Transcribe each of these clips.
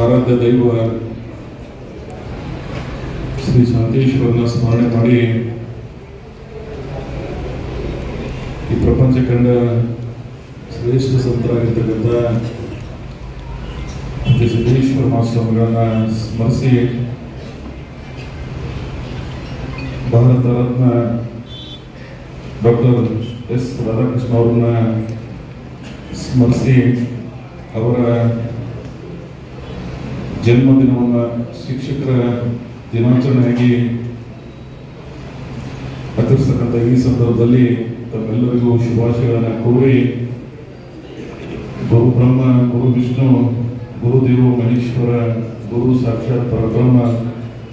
ಆರಾಧ್ಯ ದೈವ ಶ್ರೀ ಶಾಂತೇಶ್ವರನ ಸ್ಮರಣೆ ಮಾಡಿ ಈ ಪ್ರಪಂಚ ಕಂಡ ಶ್ರೇಷ್ಠ ಸಂತರಾಗಿರ್ತಕ್ಕಂಥ ಸಿದ್ದೇಶ್ವರ ಮಹಾಸ್ವಾಮಿಗಳನ್ನ ಸ್ಮರಿಸಿ ಭಾರತ ರತ್ನ ಡಾಕ್ಟರ್ ಎಸ್ ರಾಧಾಕೃಷ್ಣ ಅವರನ್ನ ಸ್ಮರಿಸಿ ಅವರ ಜನ್ಮದಿನವನ್ನು ಶಿಕ್ಷಕರ ದಿನಾಚರಣೆಯಾಗಿ ಆಚರಿಸತಕ್ಕಂಥ ಈ ಸಂದರ್ಭದಲ್ಲಿ ತಮ್ಮೆಲ್ಲರಿಗೂ ಶುಭಾಶಯಗಳನ್ನು ಕೋರಿ ಗುರು ಬ್ರಹ್ಮ ಗುರು ವಿಷ್ಣು ಗುರುದೇವ ಮಹೇಶ್ವರ ಗುರು ಸಾಕ್ಷಾತ್ ಪರಬ್ರಹ್ಮ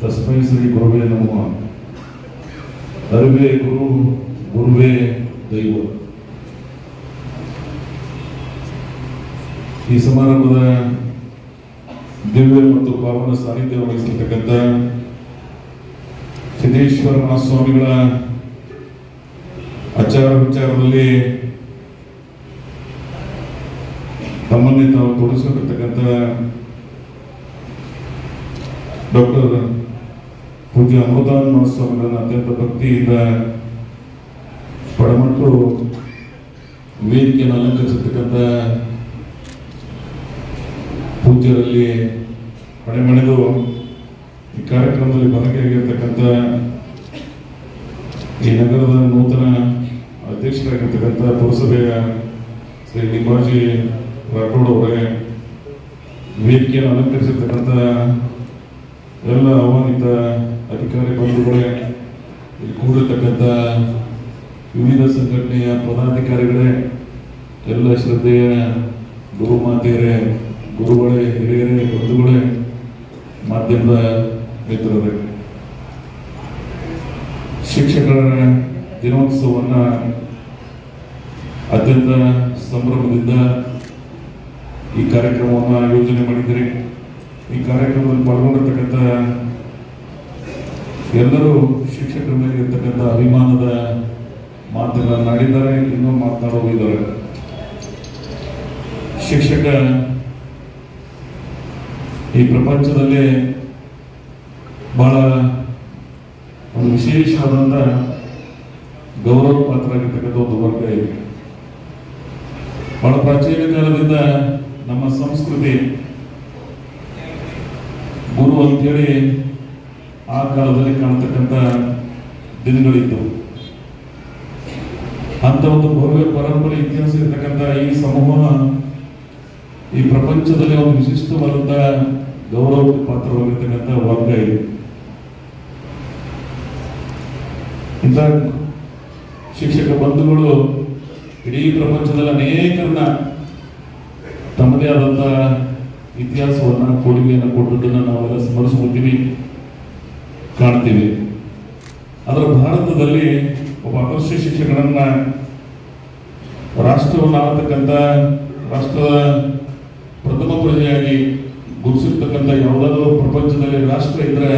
ತಸ್ಮೈ ಶ್ರೀ ಗುರುವೇ ನಮಃ. ಅರಿವೇ ಗುರು ಗುರುವೇ ದೈವ. ಈ ಸಮಾರಂಭದ ದಿವ್ಯ ಮತ್ತು ಪಾವನ ಸಾನ್ನಿಧ್ಯ ವಹಿಸಿರ್ತಕ್ಕಂಥ ಸಿದ್ದೇಶ್ವರ ಮಹಾಸ್ವಾಮಿಗಳ ಆಚಾರ ವಿಚಾರದಲ್ಲಿ ತಮ್ಮನ್ನೇ ತಾವು ತೋರಿಸಿಕೊಂಡಿರ್ತಕ್ಕಂಥ ಡಾಕ್ಟರ್ ಪೂಜ್ಯ ಅಮೃತಾನಂದ ಮಹಾಸ್ವಾಮಿಗಳನ್ನ ಅತ್ಯಂತ ಭಕ್ತಿಯಿಂದ ಪಡಮಟ್ಟು ವೇದಿಕೆಯನ್ನು ಅಲಂಕರಿಸಿರ್ತಕ್ಕಂಥ ಪೂಜ್ಯರಲ್ಲಿ ಮಣೆಮಣೆದು ಈ ಕಾರ್ಯಕ್ರಮದಲ್ಲಿ ಭಾಗಿಯಾಗಿರ್ತಕ್ಕಂಥ ಈ ನಗರದ ನೂತನ ಅಧ್ಯಕ್ಷರಾಗಿರ್ತಕ್ಕಂಥ ಪುರಸಭೆಯ ಶ್ರೀ ಲಿಂಬಾಜಿ ರಾಠೋಡ್ ಅವರೇ, ವೇದಿಕೆಯನ್ನು ಅಲಂಕರಿಸಿರ್ತಕ್ಕಂಥ ಎಲ್ಲ ಆಹ್ವಾನಿತ ಅಧಿಕಾರಿ ಬಂಧುಗಳೇ, ಇಲ್ಲಿ ಕೂಡಿರ್ತಕ್ಕಂಥ ವಿವಿಧ ಸಂಘಟನೆಯ ಪದಾಧಿಕಾರಿಗಳೇ, ಎಲ್ಲ ಶ್ರದ್ಧೆಯ ಗುರುಮಾತೆಯರೇ, ಗುರುಗಳೇ, ಹಿರಿಯರೇ, ಬಂಧುಗಳೇ, ಮಾಧ್ಯಮದ ಮಿತ್ರರೇ, ಶಿಕ್ಷಕರ ದಿನೋತ್ಸವವನ್ನು ಅತ್ಯಂತ ಸಂಭ್ರಮದಿಂದ ಈ ಕಾರ್ಯಕ್ರಮವನ್ನು ಆಯೋಜನೆ ಮಾಡಿದ್ದೀರಿ. ಈ ಕಾರ್ಯಕ್ರಮದಲ್ಲಿ ಪಾಲ್ಗೊಂಡಿರ್ತಕ್ಕಂಥ ಎಲ್ಲರೂ ಶಿಕ್ಷಕರ ಮೇಲೆ ಇರ್ತಕ್ಕಂಥ ಅಭಿಮಾನದ ಮಾತುಗಳನ್ನು ಆಡಿದ್ದಾರೆ, ಇನ್ನೂ ಮಾತನಾಡೋರು ಇದ್ದಾರೆ. ಶಿಕ್ಷಕ ಈ ಪ್ರಪಂಚದಲ್ಲಿ ಬಹಳ ಒಂದು ವಿಶೇಷವಾದಂಥ ಗೌರವ ಪಾತ್ರರಾಗಿರ್ತಕ್ಕಂಥ ಒಂದು ವರ್ಗ ಇದೆ. ಬಹಳ ಪ್ರಾಚೀನ ಕಾಲದಿಂದ ನಮ್ಮ ಸಂಸ್ಕೃತಿ ಗುರು ಅಂತೇಳಿ ಆ ಕಾಲದಲ್ಲಿ ಕಾಣತಕ್ಕಂಥ ದಿನಗಳಿತ್ತು. ಅಂತ ಒಂದು ಭವ್ಯ ಪರಂಪರೆ ಇತಿಹಾಸ ಇರತಕ್ಕಂಥ ಈ ಸಮೂಹ ಈ ಪ್ರಪಂಚದಲ್ಲಿ ಒಂದು ವಿಶಿಷ್ಟವಾದಂಥ ಗೌರವ ಪಾತ್ರವಾಗಿರ್ತಕ್ಕಂಥ ವರ್ಗ ಇದೆ. ಇಂಥ ಶಿಕ್ಷಕ ಬಂಧುಗಳು ಇಡೀ ಪ್ರಪಂಚದಲ್ಲಿ ಅನೇಕರನ್ನ ತಮ್ಮದೇ ಆದಂಥ ಇತಿಹಾಸವನ್ನು ಕೊಡುಗೆಯನ್ನು ಕೊಟ್ಟದನ್ನು ನಾವೆಲ್ಲ ಸ್ಮರಿಸ್ಕೊಳ್ತೀವಿ, ಕಾಣ್ತೀವಿ. ಅದರ ಭಾರತದಲ್ಲಿ ಒಬ್ಬ ಆದರ್ಶ ಶಿಕ್ಷಕರನ್ನ ರಾಷ್ಟ್ರವನ್ನು ಆಳತಕ್ಕಂಥ ರಾಷ್ಟ್ರದ ಪ್ರಥಮ ಪ್ರಜೆಯಾಗಿ ಗುರುಸಿರ್ತಕ್ಕಂಥ ಯಾವುದಾದ್ರೂ ಪ್ರಪಂಚದಲ್ಲಿ ರಾಷ್ಟ್ರ ಇದ್ರೆ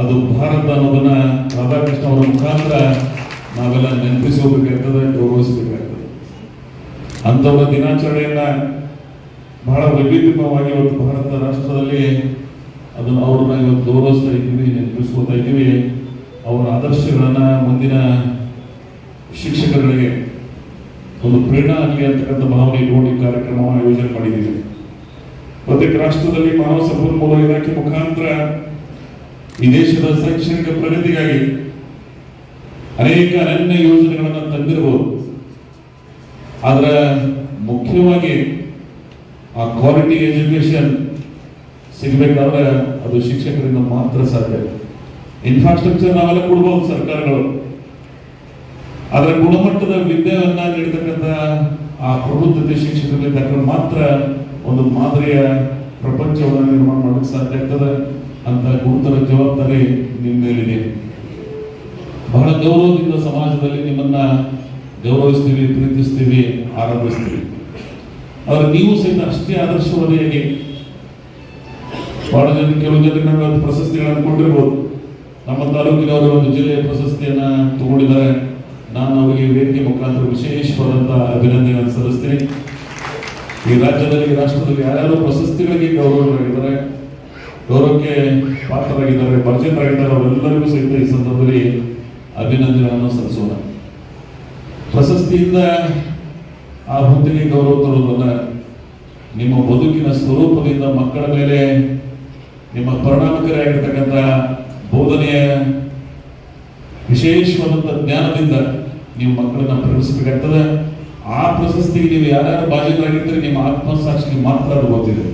ಅದು ಭಾರತ ಅನ್ನೋದನ್ನ ರಾಧಾಕೃಷ್ಣ ಅವರ ಮುಖಾಂತರ ನಾವೆಲ್ಲ ನೆನಪಿಸಬೇಕಾಗ್ತದೆ, ಗೌರವಿಸಬೇಕಾಗ್ತದೆ. ಅಂಥವರ ದಿನಾಚರಣೆಯನ್ನ ಬಹಳ ವೈವಿಧ್ಯಮಯವಾಗಿ ಇವತ್ತು ಭಾರತ ರಾಷ್ಟ್ರದಲ್ಲಿ ಅದನ್ನು ಅವ್ರನ್ನ ಇವತ್ತು ಗೌರವಿಸ್ತಾ ಇದ್ದೀವಿ, ನೆನಪಿಸ್ಕೋತಾ ಇದ್ದೀವಿ. ಅವರ ಆದರ್ಶಗಳನ್ನ ಮುಂದಿನ ಶಿಕ್ಷಕರಿಗೆ ಒಂದು ಪ್ರೇರಣಾ ಆಗಲಿ ಅಂತಕ್ಕಂಥ ಭಾವನೆ ಇಟ್ಕೊಂಡು ಈ ಕಾರ್ಯಕ್ರಮವನ್ನು ಆಯೋಜನೆ ಮಾಡಿದ್ದೀವಿ. ಪ್ರತ್ಯೇಕ ರಾಷ್ಟ್ರದಲ್ಲಿ ಮಾನವ ಸಂಪನ್ಮೂಲ ಇಲಾಖೆ ಮುಖಾಂತರ ಈ ದೇಶದ ಶೈಕ್ಷಣಿಕ ಪ್ರಗತಿಗಾಗಿ ಅನೇಕ ಅನನ್ಯ ಯೋಜನೆಗಳನ್ನು ತಂದಿರಬಹುದು. ಆದ್ರೆ ಮುಖ್ಯವಾಗಿ ಆ ಕ್ವಾಲಿಟಿ ಎಜುಕೇಶನ್ ಸಿಗಬೇಕಾದ್ರೆ ಅದು ಶಿಕ್ಷಕರಿಂದ ಮಾತ್ರ ಸಾಧ್ಯ. ಇನ್ಫ್ರಾಸ್ಟ್ರಕ್ಚರ್ ನಾವೆಲ್ಲ ಕೊಡ್ಬೋದು ಸರ್ಕಾರಗಳು, ಅದರ ಗುಣಮಟ್ಟದ ವಿದ್ಯೆಯನ್ನ ನೀಡತಕ್ಕಂಥ ಆ ಪ್ರಬುದ್ಧತೆ ಶಿಕ್ಷಕರಿದ್ದಾಗ ಮಾತ್ರ ಒಂದು ಮಾದರಿಯ ಪ್ರಪಂಚವನ್ನು ನಿರ್ಮಾಣ ಮಾಡಲಿಕ್ಕೆ ಸಾಧ್ಯ ಆಗ್ತದೆ. ಅಂತ ಗುರುತರ ಜವಾಬ್ದಾರಿ ನಿಮ್ಮ ಮೇಲಿದೆ. ಬಹಳ ಗೌರವದಿಂದ ಸಮಾಜದಲ್ಲಿ ನಿಮ್ಮನ್ನ ಗೌರವಿಸ್ತೀವಿ, ಪ್ರೀತಿಸ್ತೀವಿ, ಆರಾಧಿಸ್ತೀವಿ. ಆದ್ರೆ ನೀವು ಸಹಿತ ಅಷ್ಟೇ ಆದರ್ಶವಾದಿಯಾಗಿ ಬಹಳ ಜನ, ಕೆಲವು ಜನರಿಗೆ ನಾವು ಪ್ರಶಸ್ತಿಗಳನ್ನು ಕೊಟ್ಟಿರ್ಬೋದು. ನಮ್ಮ ತಾಲೂಕಿನವರು ಒಂದು ಜಿಲ್ಲೆಯ ಪ್ರಶಸ್ತಿಯನ್ನ ತಗೊಂಡಿದ್ದಾರೆ. ನಾನು ಅವರಿಗೆ ವೇದಿಕೆ ಮುಖಾಂತರ ವಿಶೇಷವಾದಂತಹ ಅಭಿನಂದನೆಗಳನ್ನು ಸಲ್ಲಿಸ್ತೀನಿ. ಈ ರಾಜ್ಯದಲ್ಲಿ ಈ ರಾಷ್ಟ್ರದಲ್ಲಿ ಯಾರ್ಯಾರು ಪ್ರಶಸ್ತಿಗಳಿಗೆ ಗೌರವಕ್ಕೆ ಪಾತ್ರರಾಗಿದ್ದಾರೆ, ಭಾಜನರಾಗಿದ್ದಾರೆ, ಅವರೆಲ್ಲರಿಗೂ ಸಹಿತ ಈ ಸಂದರ್ಭದಲ್ಲಿ ಅಭಿನಂದನೆಗಳನ್ನು ಸಲ್ಲಿಸೋಣ. ಪ್ರಶಸ್ತಿಯಿಂದ ಆ ಹುದ್ದೆಗೆ ಗೌರವ ತರುವುದಲ್ಲ, ನಿಮ್ಮ ಬದುಕಿನ ಸ್ವರೂಪದಿಂದ ಮಕ್ಕಳ ಮೇಲೆ ನಿಮ್ಮ ಪರಿಣಾಮಕಾರಿಯಾಗಿರ್ತಕ್ಕಂಥ ಬೋಧನೆಯ ವಿಶೇಷವಾದಂಥ ಜ್ಞಾನದಿಂದ ನೀವು ಮಕ್ಕಳನ್ನ ಪ್ರೇರಿಸಬೇಕಾಗ್ತದೆ. ಆ ಪ್ರಶಸ್ತಿಗೆ ನೀವು ಯಾರ್ಯಾರು ಭಾಜನರಾಗಿದ್ದರೆ ನಿಮ್ಮ ಆತ್ಮಸಾಕ್ಷಿಗೆ ಮಾತ್ರ ಅದು ಗೊತ್ತಿದೆ.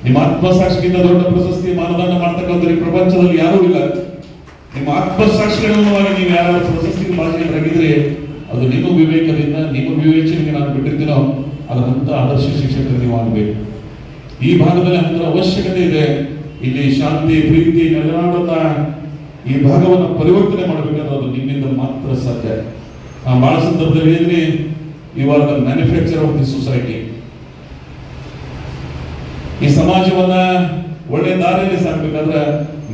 ನಿಮ್ಮ ಆತ್ಮಸಾಕ್ಷಿಗಿಂತ ದೊಡ್ಡ ಪ್ರಶಸ್ತಿ ಮಾನದಂಡ ಮಾಡ್ತಕ್ಕಂಥ ಈ ಪ್ರಪಂಚದಲ್ಲಿ ಯಾರೂ ಇಲ್ಲ. ನಿಮ್ಮ ಆತ್ಮಸಾಕ್ಷಿಗಳನ್ನು ನೀವು ಯಾರು ಪ್ರಶಸ್ತಿಗೆ ಭಾಜನರಾಗಿದ್ರೆ ಅದು ನಿಮ್ಮ ವಿವೇಕದಿಂದ, ನಿಮ್ಮ ವಿವೇಚನೆಗೆ ನಾನು ಬಿಟ್ಟಿರ್ತೀನೋ ಅದರಂತ ಆದರ್ಶ ಶಿಕ್ಷಕರು ನೀವು ಆಗಬೇಕು. ಈ ಭಾಗದಲ್ಲಿ ಅಂತರ ಅವಶ್ಯಕತೆ ಇದೆ. ಇಲ್ಲಿ ಶಾಂತಿ, ಪ್ರೀತಿ, ನೆಲೆನಾಡುತ್ತ ಈ ಭಾಗವನ್ನು ಪರಿವರ್ತನೆ ಮಾಡಬೇಕಾದ್ರೆ ಅದು ನಿಮ್ಮಿಂದ ಮಾತ್ರ ಸಾಧ್ಯ. ಬಹಳ ಸಂದರ್ಭದಲ್ಲಿ ಹೇಳಿದ್ರೆ you are the manufacture of the society. ಈ ಸಮಾಜವನ್ನ ಒಳ್ಳೆ ದಾರಿಯಲ್ಲಿ ಸಾಕಬೇಕಾದ್ರೆ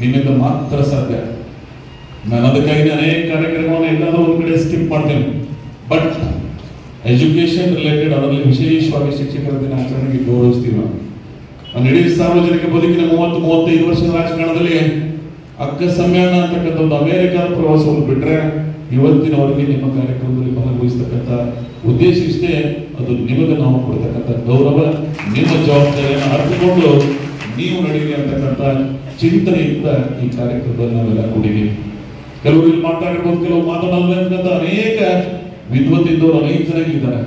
ನಿಮ್ಮಿಂದ ಮಾತ್ರ ಸಾಧ್ಯ. ನಾನು ಅದಕ್ಕಾಗಿ ಅನೇಕ ಕಾರ್ಯಕ್ರಮವನ್ನು ಎಲ್ಲಾದ್ರೂ ಒಂದ್ ಕಡೆ ಸ್ಕಿಪ್ ಮಾಡ್ತೇನೆ. ಬಟ್ ಎಜುಕೇಶನ್ ರಿಲೇಟೆಡ್ ಅದರಲ್ಲಿ ವಿಶೇಷವಾಗಿ ಶಿಕ್ಷಕರ ದಿನಾಚರಣೆಗೆ ಗೌರವಿಸ್ತೀವಿ. ನಾನು ಇಡೀ ಸಾರ್ವಜನಿಕ ಬದುಕಿನ 30-35 ವರ್ಷದ ರಾಜಕಾರಣದಲ್ಲಿ ಅಕ್ಕ ಸಮ್ಮೇಳನ ಅಂತಕ್ಕಂಥ ಒಂದು ಅಮೆರಿಕದ ಪ್ರವಾಸವನ್ನು ಬಿಟ್ರೆ ಇವತ್ತಿನವರೆಗೆ ನಿಮ್ಮ ಕಾರ್ಯಕ್ರಮದಲ್ಲಿ ಭಾಗವಹಿಸತಕ್ಕಂಥ ಉದ್ದೇಶ ಇಷ್ಟೇ. ಅದು ನಿಮಗೆ ನಾವು ಕೊಡ್ತಕ್ಕಂಥ ಗೌರವ, ನಿಮ್ಮ ಜವಾಬ್ದಾರಿಯನ್ನು ಅರ್ಥಕೊಂಡು ನೀವು ನಡೆಯಲಿ ಅಂತಕ್ಕಂಥ ಚಿಂತನೆಯಿಂದ ಈ ಕಾರ್ಯಕ್ರಮದಲ್ಲಿ ನಾವೆಲ್ಲ ಕೂಡಿದ್ದೀವಿ. ಕೆಲವರು ಇಲ್ಲಿ ಮಾತಾಡಿರ್ಬೋದು, ಕೆಲವು ಮಾತನಾಡತಕ್ಕಂಥ ಅನೇಕ ವಿದ್ವತ್ತಿದ್ದವರು ಅನೇಕ ಜನ ಇದ್ದಾರೆ.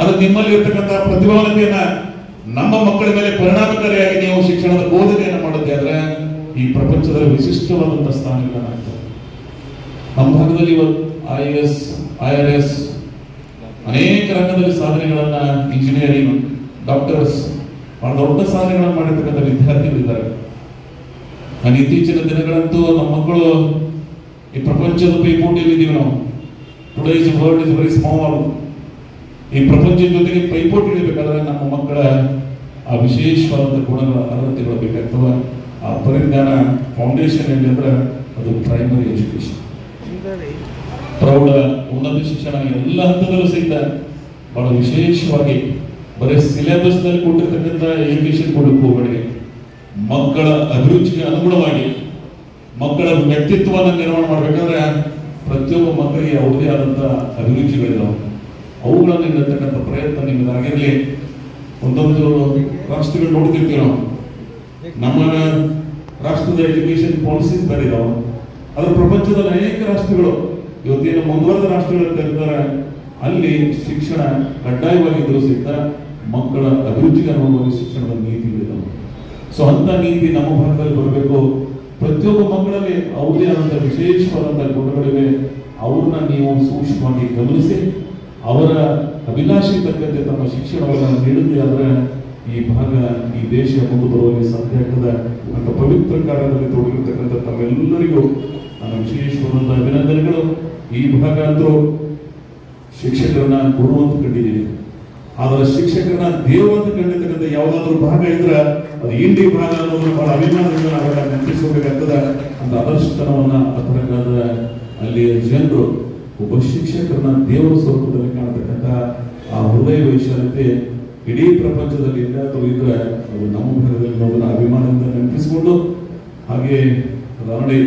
ಅದು ನಿಮ್ಮಲ್ಲಿ ಇರ್ತಕ್ಕಂಥ ಪ್ರತಿಭಾನತೆಯನ್ನ ನಮ್ಮ ಮಕ್ಕಳ ಮೇಲೆ ಪರಿಣಾಮಕಾರಿಯಾಗಿ ನೀವು ಶಿಕ್ಷಣದ ಬೋಧನೆಯನ್ನು ಮಾಡುತ್ತೆ ಆದ್ರೆ ಈ ಪ್ರಪಂಚದಲ್ಲಿ ವಿಶಿಷ್ಟವಾದಂತಹ ಸ್ಥಾನಗಳಾಗ್ತವೆ. ನಮ್ಮ ಭಾಗದಲ್ಲಿ ಇವತ್ತು IAS, IRS ಅನೇಕ ರಂಗದಲ್ಲಿ ಸಾಧನೆಗಳನ್ನ, ಇಂಜಿನಿಯರಿಂಗ್, ಡಾಕ್ಟರ್ಸ್ ಬಹಳ ದೊಡ್ಡ ಸಾಧನೆಗಳನ್ನು ಮಾಡಿರ್ತಕ್ಕಂಥ ವಿದ್ಯಾರ್ಥಿಗಳಿದ್ದಾರೆ. ನಾನು ಇತ್ತೀಚಿನ ದಿನಗಳಂತೂ ನಮ್ಮ ಮಕ್ಕಳು ಈ ಪ್ರಪಂಚದ ಪೈಪೋಟಿಯಲ್ಲಿ ಇದ್ದೀವಿ ನಾವು. Today's world is very small. ಈ ಪ್ರಪಂಚದ ಜೊತೆಗೆ ಪೈಪೋಟಿ ಇರಬೇಕಾದ್ರೆ ನಮ್ಮ ಮಕ್ಕಳ ಆ ವಿಶೇಷವಾದಂಥ ಗುಣಗಳ ಅರ್ಹತೆಗಳು ಬೇಕಾಗ್ತವೆ. ಆ ಪರಿಜ್ಞಾನ ಫೌಂಡೇಶನ್ ಏನಿದೆ ಅಂದ್ರೆ ಅದು ಪ್ರೈಮರಿ ಎಜುಕೇಶನ್, ಪ್ರೌಢ ಉನ್ನತ ಶಿಕ್ಷಣ ಎಲ್ಲ ಹಂತದಲ್ಲೂ ಸಹಿತ ಬಹಳ ವಿಶೇಷವಾಗಿ ಬರೀ ಸಿಲೆಬಸ್ ನಲ್ಲಿ ಕೊಟ್ಟಿರ್ತಕ್ಕಂಥ ಎಜುಕೇಶನ್ ಕೊಡಕ್ಕೆ ಹೋಗಬೇಡಿ. ಮಕ್ಕಳ ಅಭಿರುಚಿಗೆ ಅನುಗುಣವಾಗಿ ಮಕ್ಕಳ ವ್ಯಕ್ತಿತ್ವವನ್ನು ನಿರ್ಮಾಣ ಮಾಡಬೇಕಾದ್ರೆ ಪ್ರತಿಯೊಬ್ಬ ಮಕ್ಕಳಿಗೆ ಯಾವುದೇ ಆದಂತಹ ಅಭಿರುಚಿಗಳಿದಾವೆ. ಅವುಗಳನ್ನು ಇರತಕ್ಕಂಥ ಪ್ರಯತ್ನ ನಿಮ್ಮದಾಗಿರಲಿ. ಒಂದೊಂದು ರಾಷ್ಟ್ರಗಳು ನೋಡ್ತಿರ್ತೀವಿ ನಾವು. ನಮ್ಮ ರಾಷ್ಟ್ರದ ಎಜುಕೇಶನ್ ಪಾಲಿಸೀಸ್ ಬೇರೆ ಇದಾವೆ. ಅದ್ರ ಪ್ರಪಂಚದಲ್ಲಿ ಅನೇಕ ರಾಷ್ಟ್ರಗಳು ಇವತ್ತೇನು ಮುಂದುವರೆದ ರಾಷ್ಟ್ರಗಳು ಅಂತ ಇರ್ತಾರೆ, ಅಲ್ಲಿ ಶಿಕ್ಷಣ ಕಡ್ಡಾಯವಾಗಿದ್ದರೂ ಸಹಿತ ಮಕ್ಕಳ ಅಭಿರುಚಿಗೆ ಅನುಗುಣವಾಗಿ ಶಿಕ್ಷಣದ ನೀತಿಗಳಿದಾವೆ. ಸೊ ಅಂತ ನೀತಿ ನಮ್ಮ ಭಾರತದಲ್ಲಿ ಬರಬೇಕು. ಪ್ರತಿಯೊಬ್ಬ ಮಕ್ಕಳಲ್ಲಿ ಅವರದೇ ಆದಂತಹ ವಿಶೇಷವಾದಂತಹ ಗುಣಗಳಿವೆ. ಅವ್ರನ್ನ ನೀವು ಸೂಕ್ಷ್ಮವಾಗಿ ಗಮನಿಸಿ ಅವರ ಅಭಿಲಾಷೆ ತಕ್ಕಂತೆ ತಮ್ಮ ಶಿಕ್ಷಣವನ್ನು ನೀಡುತ್ತೆ ಆದ್ರೆ ಈ ಭಾಗ, ಈ ದೇಶ ಮುಂದೆ ಬರುವಲ್ಲಿ ಸಾಧ್ಯ ಆಗ್ತದೆ ಅಂತ ಪವಿತ್ರ ಕಾರ್ಯದಲ್ಲಿ ತೊಡಗಿರ್ತಕ್ಕಂಥ ತಮ್ಮೆಲ್ಲರಿಗೂ ನನ್ನ ವಿಶೇಷವಾದಂಥ ಅಭಿನಂದನೆಗಳು. ಈ ಭಾಗ ಅಂತೂ ಶಿಕ್ಷಕರನ್ನ ಗುರು ಅಂತ ಕಂಡಿದ್ದೀವಿ, ಆದರೆ ಶಿಕ್ಷಕರನ್ನ ದೇವರು ಅಂತ ಕಂಡಿರ್ತಕ್ಕಂಥ ಯಾವುದಾದ್ರೂ ಭಾಗ ಇದ್ರೆ ಅದು ಇಂಡಿ ಭಾಗ ಅನ್ನೋದ್ರ ಬಹಳ ಅಭಿಮಾನದಿಂದ ನಾವೆಲ್ಲ ನೆನಪಿಸಬೇಕಾಗ್ತದೆ ಅಂತ ಅದರ್ಶತನವನ್ನ ಅದರಕ್ಕಾದ ಅಲ್ಲಿಯ ಜನರು ಒಬ್ಬ ಶಿಕ್ಷಕರನ್ನ ದೇವರ ಸ್ವರೂಪದಲ್ಲಿ ಕಾಣತಕ್ಕಂಥ ಆ ಹೃದಯ ವೈಶಾಲ್ಯತೆ ಇಡೀ ಪ್ರಪಂಚದಲ್ಲಿ ಎಲ್ಲಾದರೂ ಇದ್ರೆ ಅದು ನಮ್ಮ ಭಾಗದಲ್ಲಿ ನೋಡೋಣ ಅಭಿಮಾನದಿಂದ ನೆನಪಿಸಿಕೊಂಡು ಹಾಗೆ ನೋಡಿ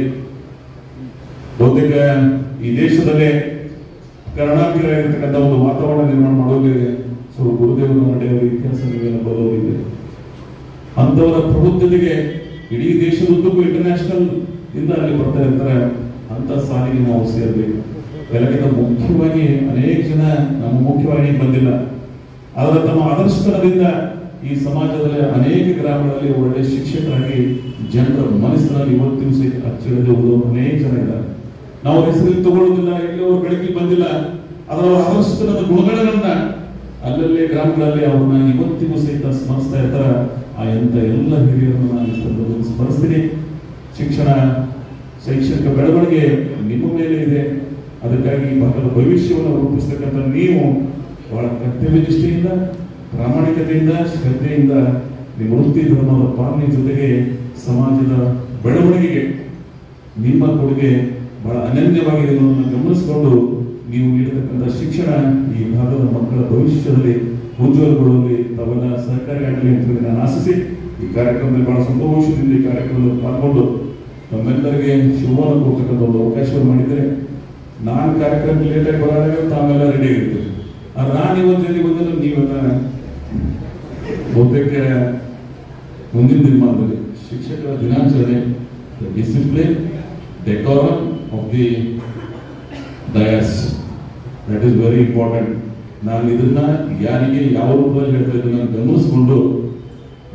ಬಹುತೇಕ ಈ ದೇಶದಲ್ಲೇ ಕರುಣಾಕರಾಗಿರ್ತಕ್ಕಂಥ ಒಂದು ವಾತಾವರಣ ನಿರ್ಮಾಣ ಮಾಡೋದೇ ಸ್ವಲ್ಪ ಗುರುದೇವರು ನಡೆಯುವ ಇತಿಹಾಸ ನೀವೇನು ಬರೋದಿದೆ. ಅಂತವರ ಪ್ರಬುದ್ಧತೆಗೆ ಇಡೀ ದೇಶದುದ್ದಕ್ಕೂ ಇಂಟರ್ನ್ಯಾಷನಲ್ ಇಂದ ಅಲ್ಲಿ ಬರ್ತಾ ಇರ್ತಾರೆ. ಅಂತ ಸಾಲಿಗೆ ನಾವು ಸೇರಬೇಕು. ಎಲ್ಲಕ್ಕಿಂತ ಮುಖ್ಯವಾಗಿ ಅನೇಕ ಜನ ನಮ್ಮ ಮುಖ್ಯವಾಗಿ ಬಂದಿಲ್ಲ, ಆದರೆ ತಮ್ಮ ಆದರ್ಶತನದಿಂದ ಈ ಸಮಾಜದಲ್ಲಿ ಅನೇಕ ಗ್ರಾಮಗಳಲ್ಲಿ ಒಳ್ಳೆ ಶಿಕ್ಷಕರಾಗಿ ಜನರ ಮನಸ್ಸಿನಲ್ಲಿ ಇವತ್ತಿನ ಸಹಿತ ಅಚ್ಚಿಡದೆ ಉಳಿದವರು ಅನೇಕ ಜನ ಇದ್ದಾರೆ. ನಾವು ಹೆಸರಲ್ಲಿ ತಗೊಳ್ಳೋದಿಲ್ಲ, ಎಲ್ಲಿ ಅವರು ಬೆಳಕಿಗೆ ಬಂದಿಲ್ಲ, ಅದರ ಆದರ್ಶತನದ ಗುಣಗಳನ್ನ ಅಲ್ಲಲ್ಲೇ ಗ್ರಾಮಗಳಲ್ಲಿ ಅವ್ರನ್ನ ಇವತ್ತಿಗೂ ಸಹಿತ ಸ್ಮರಿಸ್ತಾ ಇರ್ತಾರೆ. ಆ ಎಂತ ಎಲ್ಲ ಹಿರಿಯರನ್ನು ನಾನು ಸ್ಮರಿಸ್ತೀನಿ. ಶಿಕ್ಷಣ, ಶೈಕ್ಷಣಿಕ ಬೆಳವಣಿಗೆ ನಿಮ್ಮ ಮೇಲೆ ಇದೆ. ಅದಕ್ಕಾಗಿ ಈ ಭಾಗದ ಭವಿಷ್ಯವನ್ನು ರೂಪಿಸ್ತಕ್ಕಂಥ ನೀವು ಬಹಳ ಕರ್ತವ್ಯ ನಿಷ್ಠೆಯಿಂದ, ಪ್ರಾಮಾಣಿಕತೆಯಿಂದ, ಶ್ರದ್ಧೆಯಿಂದ ನಿಮ್ಮ ವೃತ್ತಿ ಧರ್ಮದ ಪಾಲನೆ ಜೊತೆಗೆ ಸಮಾಜದ ಬೆಳವಣಿಗೆಗೆ ನಿಮ್ಮ ಕೊಡುಗೆ ಬಹಳ ಅನನ್ಯವಾಗಿದೆ ಅನ್ನೋದನ್ನು ಗಮನಿಸಿಕೊಂಡು ನೀವು ನೀಡತಕ್ಕಂಥ ಶಿಕ್ಷಣ ಈ ಭಾಗದ ಮಕ್ಕಳ ಭವಿಷ್ಯದಲ್ಲಿ ಉಜ್ವಲಗೊಳ್ಳುವಲ್ಲಿ ತಾವೆಲ್ಲ ಸಹಕಾರಿ ಆಗಲಿ ಅಂತ ನಾನು ಆಶಿಸಿ ಈ ಕಾರ್ಯಕ್ರಮದಲ್ಲಿ ಬಹಳ ಸಂತೋಷದಿಂದ ಈ ಕಾರ್ಯಕ್ರಮದಲ್ಲಿ ಪಾಲ್ಗೊಂಡು ನಮ್ಮೆಲ್ಲರಿಗೆ ಶುಭವನ್ನು ಕೊಡ್ತಕ್ಕಂಥ ಒಂದು ಅವಕಾಶವನ್ನು ಮಾಡಿದರೆ ನಾನು ಕಾರ್ಯಕ್ರಮಕ್ಕೆ ಲೇಟಾಗಿ ಬರೋದಾಗ ತಾವೆಲ್ಲ ರೆಡಿ ಆಗಿರ್ತೀವಿ. ಆದ್ರೆ ನಾನು ಇವತ್ತಲ್ಲಿ ಬಂದರೆ ನೀವೆಲ್ಲ ಬಹುತೇಕ ಮುಂದಿನ ದಿನಮಾನದಲ್ಲಿ ಶಿಕ್ಷಕರ ದಿನಾಚರಣೆ discipline decorum of the Dias that is very important. ನಾನು ಇದನ್ನ ಯಾರಿಗೆ ಯಾವ ರೂಪದಲ್ಲಿ ಹೇಳ್ತಾ ಇದ್ದೀನಿ ನಾನು ಗಮನಿಸ್ಕೊಂಡು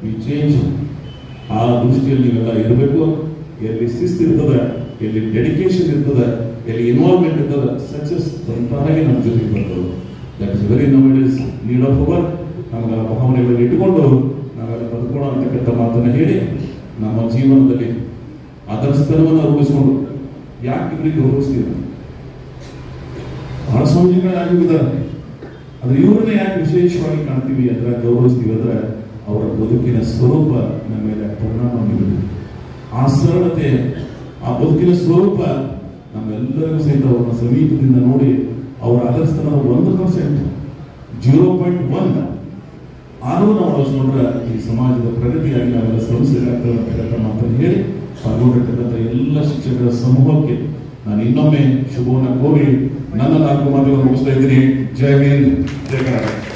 ಈ ಚೇಂಜ್ ಆ ದೃಷ್ಟಿಯಲ್ಲಿ ನೀವೆಲ್ಲ ಇರಬೇಕು. ಎಲ್ಲಿ ಶಿಸ್ತು ಇರ್ತದೆ, ಎಲ್ಲಿ ಡೆಡಿಕೇಶನ್ ಇರ್ತದೆ, ಎಲ್ಲಿ ಇನ್ವಾಲ್ವ್ಮೆಂಟ್ ಇರ್ತದೆ, ಸಕ್ಸಸ್ ತಂತಾಗಿ ನಮ್ಮ ಜೊತೆಗೆ ಬರ್ತದೆ. That is very now it is need of our. ನಮಗೆ ಆ ಭಾವನೆಗಳನ್ನು ಇಟ್ಟುಕೊಂಡು ನಾವೆಲ್ಲ ಬದುಕೋಣ ಅಂತಕ್ಕಂಥ ಮಾತನ್ನು ಹೇಳಿ ನಮ್ಮ ಜೀವನದಲ್ಲಿ ಅದರ ಸ್ಥಳವನ್ನು ರೂಪಿಸಿಕೊಂಡು ಯಾಕೆ ಇವರಿಗೆ ಗೌರವಿಸ್ತೀವಿ? ಬಹಳ ಸ್ವಾಮೀಜಿಗಳಾಗಿದ್ದಾರೆ, ಆದ್ರೆ ಇವ್ರನ್ನೇ ಯಾಕೆ ವಿಶೇಷವಾಗಿ ಕಾಣ್ತೀವಿ ಅಂದ್ರೆ ಗೌರವಿಸ್ತೀವಿ ಅಂದ್ರೆ ಅವರ ಬದುಕಿನ ಸ್ವರೂಪ ನಮ್ಮ ಮೇಲೆ ಪರಿಣಾಮ ಬೀರುತ್ತದೆ. ಆ ಸರಳತೆ, ಆ ಬದುಕಿನ ಸ್ವರೂಪ ನಮ್ಮೆಲ್ಲರಿಗೂ ಸಹಿತ ಅವರ ಸಮೀಪದಿಂದ ನೋಡಿ ಅವರ ಅದರಸ್ಥಾನದ 1%, 0.1 ಆದರೂ ನಾವು ಅಳಿಸ್ಕೊಂಡ್ರೆ ಈ ಸಮಾಜದ ಪ್ರಗತಿಯಾಗಿ ನಾವೆಲ್ಲ ಶ್ರಮಿಸಬೇಕಾಗ್ತದೆ ಅಂತಕ್ಕಂಥ ಮಾತನ್ನು ಹೇಳಿ ಪಾಲ್ಗೊಂಡಿರ್ತಕ್ಕಂಥ ಎಲ್ಲ ಶಿಕ್ಷಕರ ಸಮೂಹಕ್ಕೆ ನಾನು ಇನ್ನೊಮ್ಮೆ ಶುಭವನ್ನು ಕೋರಿ ನನ್ನ 4 ಮಾತುಗಳನ್ನು ಮುಗಿಸ್ತಾ ಇದ್ದೀನಿ. ಜೈ ಹಿಂದ್, ಜೈ ಕರ್ನಾಟಕ.